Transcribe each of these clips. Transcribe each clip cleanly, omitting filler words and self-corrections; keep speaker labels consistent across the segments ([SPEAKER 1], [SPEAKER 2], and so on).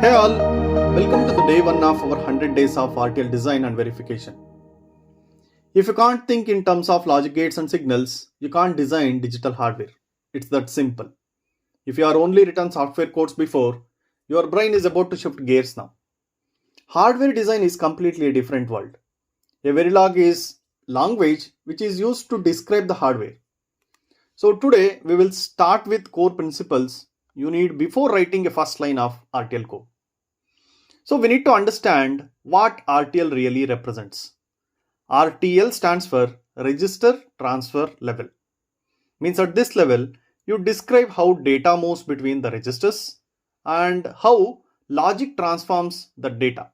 [SPEAKER 1] Hey all, welcome to the day one of our 100 days of RTL design and verification. If you can't think in terms of logic gates and signals, you can't design digital hardware. It's that simple. If you are only written software codes before, your brain is about to shift gears now. Hardware design is completely a different world. A Verilog is language which is used to describe the hardware. So today we will start with core principles you need before writing a first line of RTL code. So we need to understand what RTL really represents. RTL stands for Register Transfer Level. Means at this level, you describe how data moves between the registers and how logic transforms the data.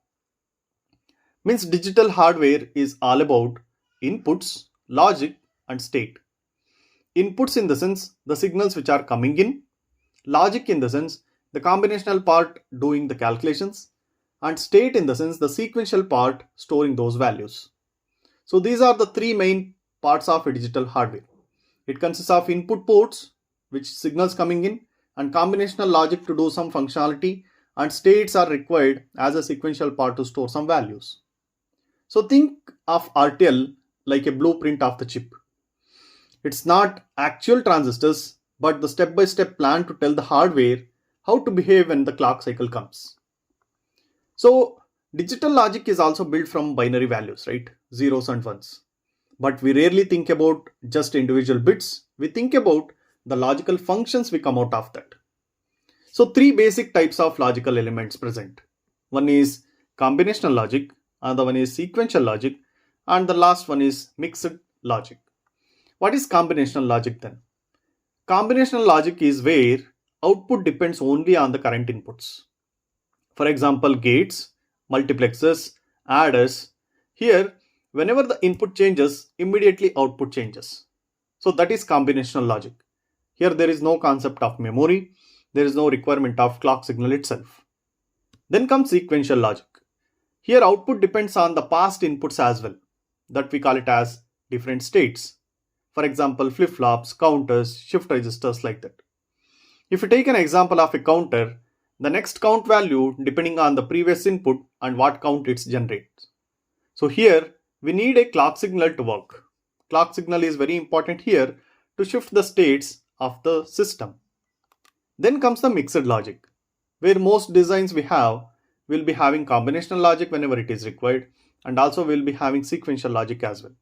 [SPEAKER 1] Means digital hardware is all about inputs, logic and state. Inputs in the sense the signals which are coming in, logic in the sense the combinational part doing the calculations, and state in the sense the sequential part storing those values. So these are the three main parts of a digital hardware. It consists of input ports, which signals coming in, and combinational logic to do some functionality, and states are required as a sequential part to store some values. So think of RTL like a blueprint of the chip. It's not actual transistors, but the step-by-step plan to tell the hardware how to behave when the clock cycle comes. So digital logic is also built from binary values, right? Zeros and ones. But we rarely think about just individual bits. We think about the logical functions we come out of that. So three basic types of logical elements present. One is combinational logic, another one is sequential logic, and the last one is mixed logic. What is combinational logic then? Combinational logic is where output depends only on the current inputs. For example, gates, multiplexers, adders. Here, whenever the input changes, immediately output changes. So that is combinational logic. Here there is no concept of memory. There is no requirement of clock signal itself. Then comes sequential logic. Here output depends on the past inputs as well. That we call it as different states. For example, flip-flops, counters, shift registers like that. If you take an example of a counter, the next count value depending on the previous input and what count it generates. So here we need a clock signal to work. Clock signal is very important here to shift the states of the system. Then comes the mixed logic, where most designs we have will be having combinational logic whenever it is required, and also will be having sequential logic as well.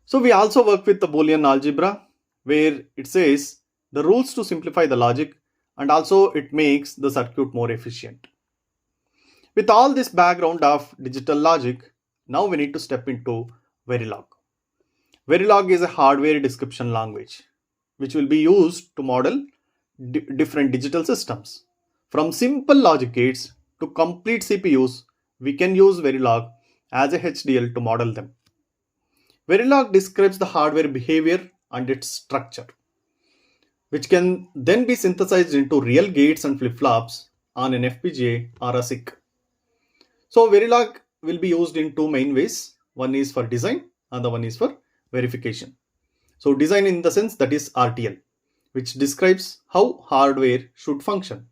[SPEAKER 1] So we also work with the Boolean algebra, where it says the rules to simplify the logic, and also it makes the circuit more efficient. With all this background of digital logic, now we need to step into Verilog. Verilog is a hardware description language which will be used to model different digital systems. From simple logic gates to complete CPUs, we can use Verilog as a HDL to model them. Verilog describes the hardware behavior and its structure, which can then be synthesized into real gates and flip-flops on an FPGA or a SIC. So Verilog will be used in two main ways. One is for design and the one is for verification. So design in the sense that is RTL, which describes how hardware should function.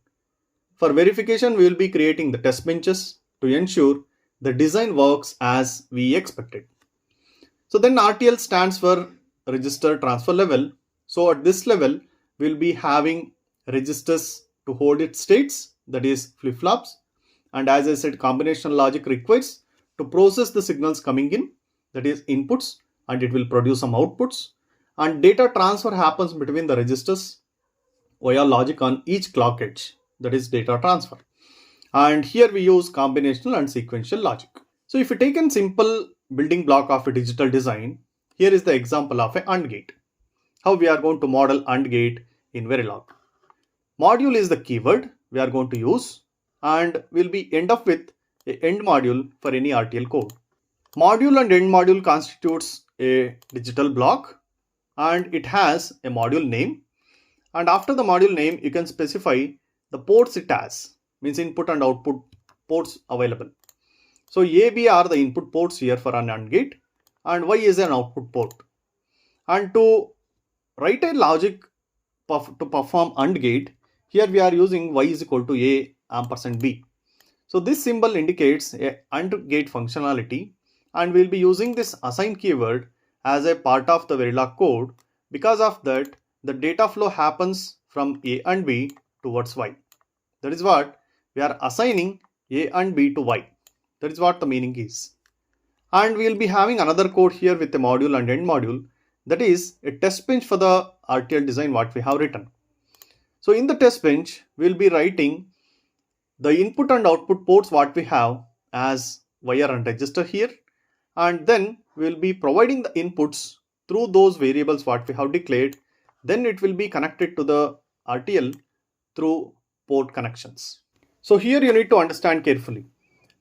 [SPEAKER 1] For verification, we will be creating the test benches to ensure the design works as we expected. So then RTL stands for Register Transfer Level. So at this level, we'll be having registers to hold its states, that is flip-flops. And as I said, combinational logic requires to process the signals coming in, that is inputs, and it will produce some outputs. And data transfer happens between the registers via logic on each clock edge, that is data transfer. And here we use combinational and sequential logic. So if you take a simple building block of a digital design, here is the example of an AND gate. How we are going to model AND gate in Verilog. Module is the keyword we are going to use, and we'll be end up with an end module for any RTL code. Module and end module constitutes a digital block, and it has a module name. And after the module name, you can specify the ports it has, means input and output ports available. So A, B are the input ports here for an AND gate, and Y is an output port. And to write a logic to perform AND gate, here we are using Y is equal to A %B. So this symbol indicates a AND gate functionality, and we'll be using this assign keyword as a part of the Verilog code. Because of that, the data flow happens from A and B towards Y. That is what we are assigning A and B to Y. That is what the meaning is. And we will be having another code here with a module and end module. That is a test bench for the RTL design what we have written. So in the test bench, we will be writing the input and output ports what we have as wire and register here. And then we will be providing the inputs through those variables what we have declared. Then it will be connected to the RTL through port connections. So here you need to understand carefully.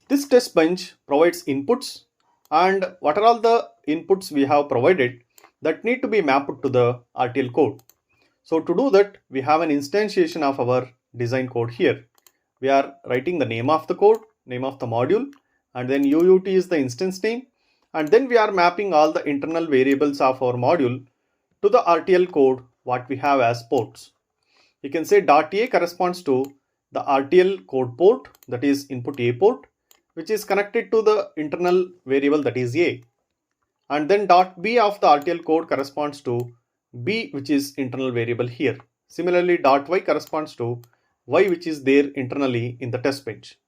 [SPEAKER 1] This test bench provides inputs, and what are all the inputs we have provided that need to be mapped to the RTL code. So to do that, we have an instantiation of our design code here. We are writing the name of the code, name of the module, and then UUT is the instance name. And then we are mapping all the internal variables of our module to the RTL code what we have as ports. You can say .A corresponds to the RTL code port, that is input A port, which is connected to the internal variable that is A. And then .B of the RTL code corresponds to B, which is internal variable here. Similarly, .Y corresponds to Y, which is there internally in the test bench.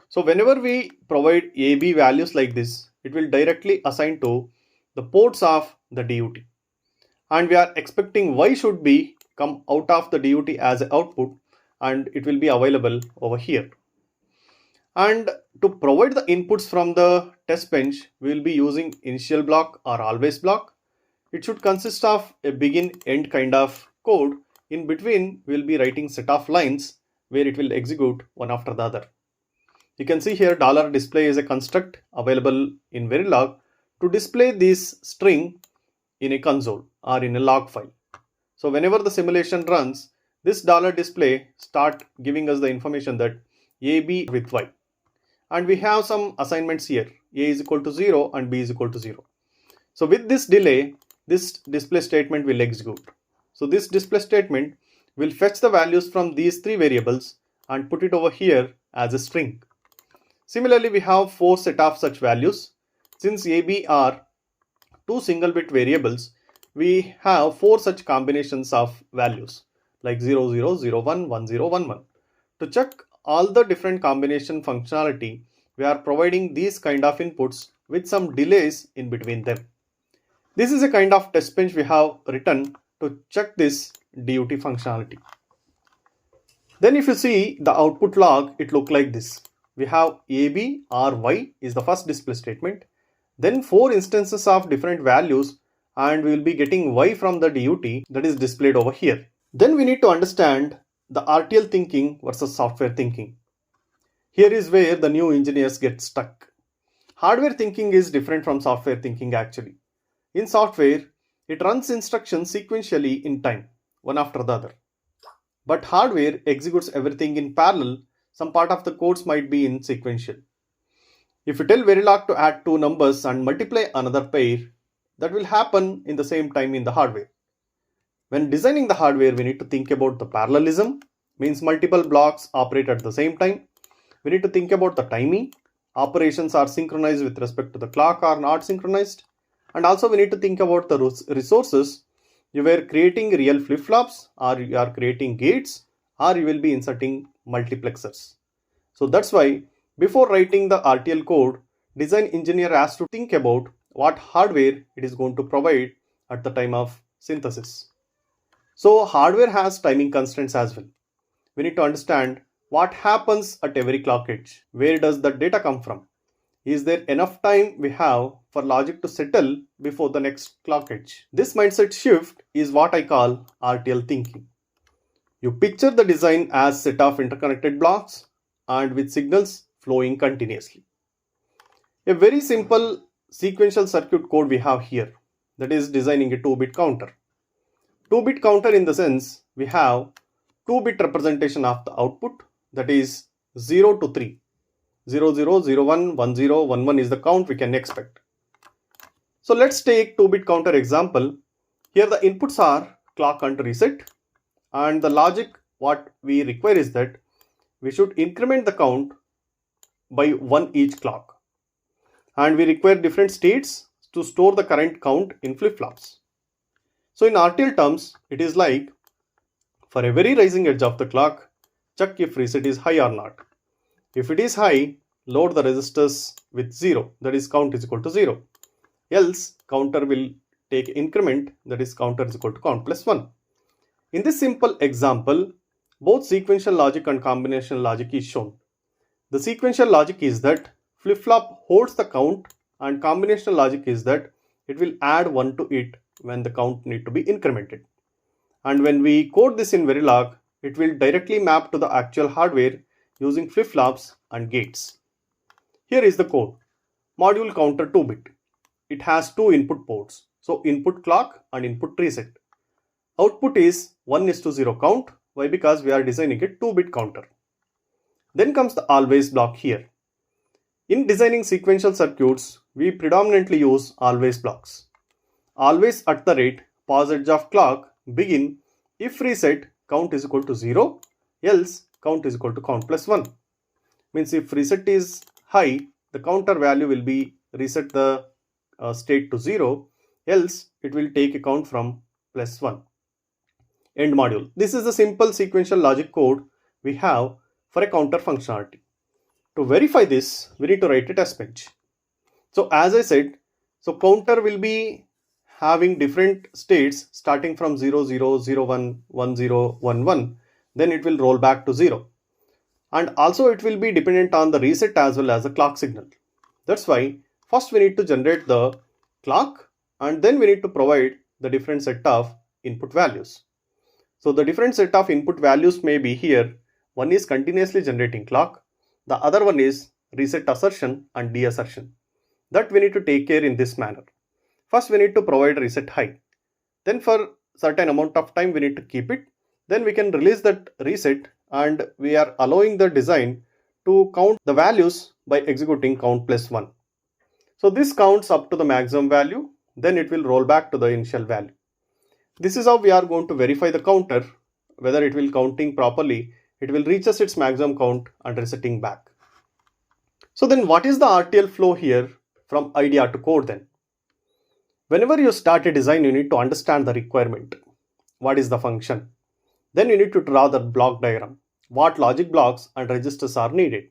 [SPEAKER 1] So whenever we provide A, B values like this, it will directly assign to the ports of the DUT. And we are expecting Y should be come out of the DUT as an output, and it will be available over here. And to provide the inputs from the test bench, we will be using initial block or always block. It should consist of a begin end kind of code. In between, we will be writing set of lines where it will execute one after the other. You can see here $display is a construct available in Verilog to display this string in a console or in a log file. So whenever the simulation runs, this $display start giving us the information that AB with Y. And we have some assignments here. A is equal to 0 and B is equal to 0. So with this delay, this display statement will execute. So this display statement will fetch the values from these three variables and put it over here as a string. Similarly, we have 4 set of such values. Since AB are 2 single bit variables, we have 4 such combinations of values like 0, 0, 0, 1, 1, 0, 1, 1. To check all the different combination functionality, we are providing these kind of inputs with some delays in between them. This is a kind of test bench we have written to check this DUT functionality. Then if you see the output log, it looks like this. We have AB or Y is the first display statement, then 4 instances of different values, and we will be getting Y from the DUT that is displayed over here. Then we need to understand the RTL thinking versus software thinking. Here is where the new engineers get stuck. Hardware thinking is different from software thinking actually. In software, it runs instructions sequentially in time, one after the other. But hardware executes everything in parallel. Some part of the codes might be in sequential. If you tell Verilog to add 2 numbers and multiply another pair, that will happen in the same time in the hardware. When designing the hardware, we need to think about the parallelism, means multiple blocks operate at the same time. We need to think about the timing. Operations are synchronized with respect to the clock or not synchronized. And also we need to think about the resources. You were creating real flip-flops, or you are creating gates, or you will be inserting multiplexers. So that's why before writing the RTL code, design engineer has to think about what hardware it is going to provide at the time of synthesis. So hardware has timing constraints as well. We need to understand what happens at every clock edge. Where does the data come from? Is there enough time we have for logic to settle before the next clock edge? This mindset shift is what I call RTL thinking. You picture the design as a set of interconnected blocks and with signals flowing continuously. A very simple sequential circuit code we have here, that is designing a 2-bit counter. 2-bit counter in the sense we have 2-bit representation of the output, that is 0 to 3. 0, 0, 0, 1, 1, 0, 1, 1 is the count we can expect. So let's take 2-bit counter example. Here the inputs are clock and reset, and the logic what we require is that we should increment the count by 1 each clock. And we require different states to store the current count in flip-flops. So in RTL terms, it is like, for every rising edge of the clock, check if reset is high or not. If it is high, load the resistors with 0, that is count is equal to 0. Else, counter will take increment, that is counter is equal to count plus 1. In this simple example, both sequential logic and combinational logic is shown. The sequential logic is that flip-flop holds the count, and combinational logic is that it will add 1 to it when the count need to be incremented. And when we code this in Verilog, it will directly map to the actual hardware using flip-flops and gates. Here is the code. Module counter 2-bit. It has 2 input ports. So input clock and input reset. Output is 1:0 count. Why? Because we are designing a 2-bit counter. Then comes the always block here. In designing sequential circuits, we predominantly use always blocks. Always at the rate, pause edge of clock, begin, if reset, count is equal to 0, else count is equal to count plus 1. Means if reset is high, the counter value will be reset the state to 0, else it will take a count from plus 1. End module. This is the simple sequential logic code we have for a counter functionality. To verify this, we need to write a test bench. So as I said, so counter will be having different states starting from 0, 0, 0, 1, 1, 0, 1, 1. Then it will roll back to 0. And also it will be dependent on the reset as well as the clock signal. That's why first we need to generate the clock, and then we need to provide the different set of input values. So the different set of input values may be here. One is continuously generating clock. The other one is reset assertion and deassertion. That we need to take care in this manner. First we need to provide reset high. Then for certain amount of time we need to keep it. Then we can release that reset, and we are allowing the design to count the values by executing count plus 1. So this counts up to the maximum value. Then it will roll back to the initial value. This is how we are going to verify the counter, whether it will counting properly. It will reach its maximum count and resetting back. So then what is the RTL flow here from idea to code then? Whenever you start a design, you need to understand the requirement. What is the function? Then you need to draw the block diagram. What logic blocks and registers are needed.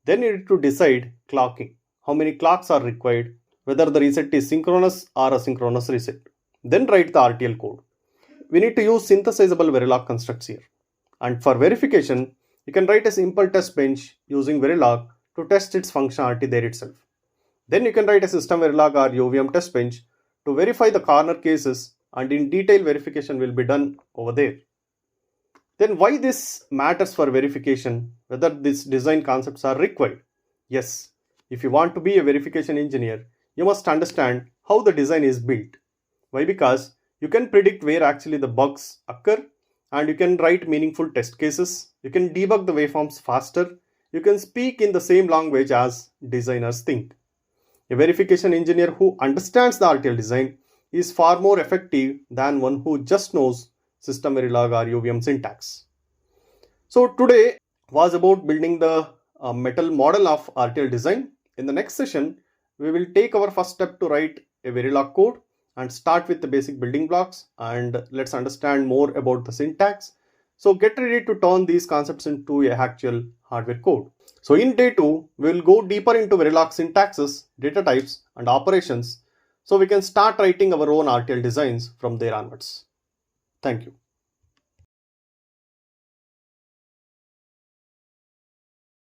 [SPEAKER 1] Then you need to decide clocking. How many clocks are required, whether the reset is synchronous or asynchronous reset. Then write the RTL code. We need to use synthesizable Verilog constructs here. And for verification, you can write a simple test bench using Verilog to test its functionality there itself. Then you can write a SystemVerilog or UVM test bench to verify the corner cases, and in detail verification will be done over there. Then why this matters for verification, whether these design concepts are required? Yes, if you want to be a verification engineer, you must understand how the design is built. Why? Because you can predict where actually the bugs occur, and you can write meaningful test cases. You can debug the waveforms faster. You can speak in the same language as designers think. A verification engineer who understands the RTL design is far more effective than one who just knows SystemVerilog or UVM syntax. So today was about building the metal model of RTL design. In the next session, we will take our first step to write a Verilog code and start with the basic building blocks, and let's understand more about the syntax. So get ready to turn these concepts into a actual hardware code. So in day 2, we will go deeper into Verilog syntaxes, data types and operations, so we can start writing our own RTL designs from there onwards. Thank you.